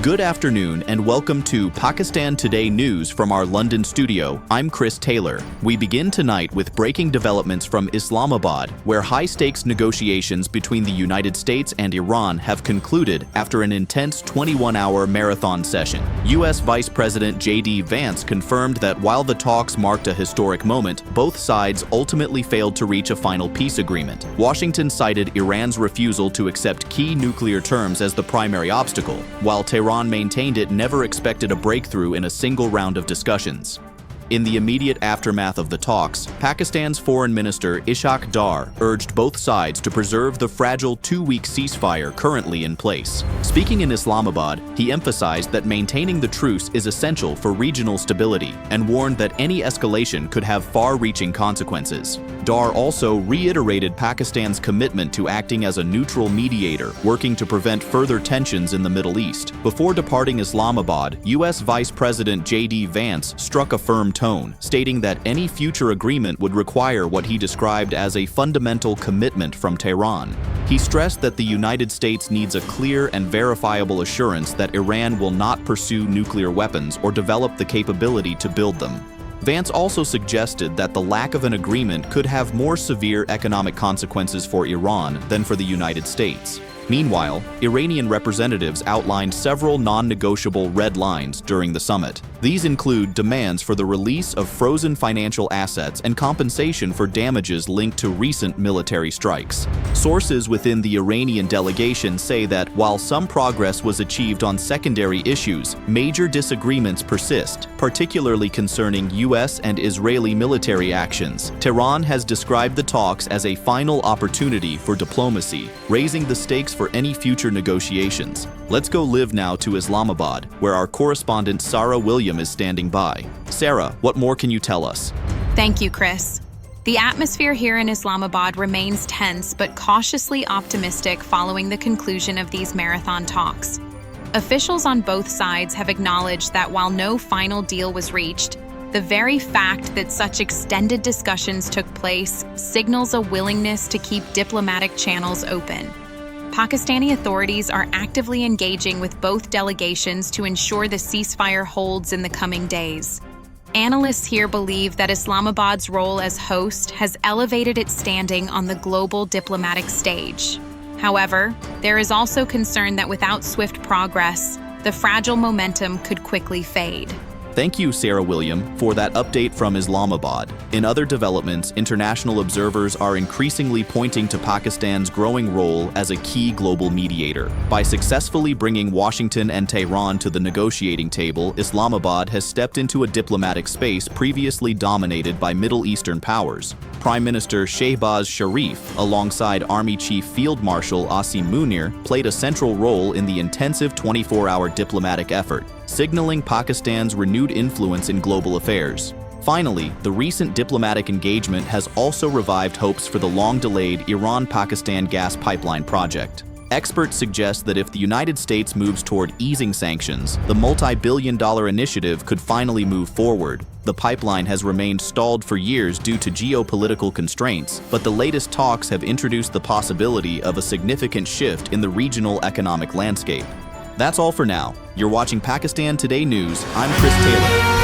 Good afternoon and welcome to Pakistan Today News from our London studio. I'm Chris Taylor. We begin tonight with breaking developments from Islamabad, where high-stakes negotiations between the United States and Iran have concluded after an intense 21-hour marathon session. U.S. Vice President J.D. Vance confirmed that while the talks marked a historic moment, both sides ultimately failed to reach a final peace agreement. Washington cited Iran's refusal to accept key nuclear terms as the primary obstacle, while Tehran maintained it never expected a breakthrough in a single round of discussions. In the immediate aftermath of the talks, Pakistan's Foreign Minister Ishaq Dar urged both sides to preserve the fragile two-week ceasefire currently in place. Speaking in Islamabad, he emphasized that maintaining the truce is essential for regional stability and warned that any escalation could have far-reaching consequences. Dar also reiterated Pakistan's commitment to acting as a neutral mediator, working to prevent further tensions in the Middle East. Before departing Islamabad, U.S. Vice President J.D. Vance struck a firm tone, stating that any future agreement would require what he described as a fundamental commitment from Tehran. He stressed that the United States needs a clear and verifiable assurance that Iran will not pursue nuclear weapons or develop the capability to build them. Vance also suggested that the lack of an agreement could have more severe economic consequences for Iran than for the United States. Meanwhile, Iranian representatives outlined several non-negotiable red lines during the summit. These include demands for the release of frozen financial assets and compensation for damages linked to recent military strikes. Sources within the Iranian delegation say that while some progress was achieved on secondary issues, major disagreements persist, particularly concerning U.S. and Israeli military actions. Tehran has described the talks as a final opportunity for diplomacy, raising the stakes for any future negotiations. Let's go live now to Islamabad, where our correspondent Sarah William is standing by. Sarah, what more can you tell us? Thank you, Chris. The atmosphere here in Islamabad remains tense but cautiously optimistic following the conclusion of these marathon talks. Officials on both sides have acknowledged that while no final deal was reached, the very fact that such extended discussions took place signals a willingness to keep diplomatic channels open. Pakistani authorities are actively engaging with both delegations to ensure the ceasefire holds in the coming days. Analysts here believe that Islamabad's role as host has elevated its standing on the global diplomatic stage. However, there is also concern that without swift progress, the fragile momentum could quickly fade. Thank you, Sarah William, for that update from Islamabad. In other developments, international observers are increasingly pointing to Pakistan's growing role as a key global mediator. By successfully bringing Washington and Tehran to the negotiating table, Islamabad has stepped into a diplomatic space previously dominated by Middle Eastern powers. Prime Minister Shehbaz Sharif, alongside Army Chief Field Marshal Asim Munir, played a central role in the intensive 24-hour diplomatic effort, signaling Pakistan's renewed influence in global affairs. Finally, the recent diplomatic engagement has also revived hopes for the long-delayed Iran-Pakistan gas pipeline project. Experts suggest that if the United States moves toward easing sanctions, the multi-billion-dollar initiative could finally move forward. The pipeline has remained stalled for years due to geopolitical constraints, but the latest talks have introduced the possibility of a significant shift in the regional economic landscape. That's all for now. You're watching Pakistan Today News. I'm Chris Taylor.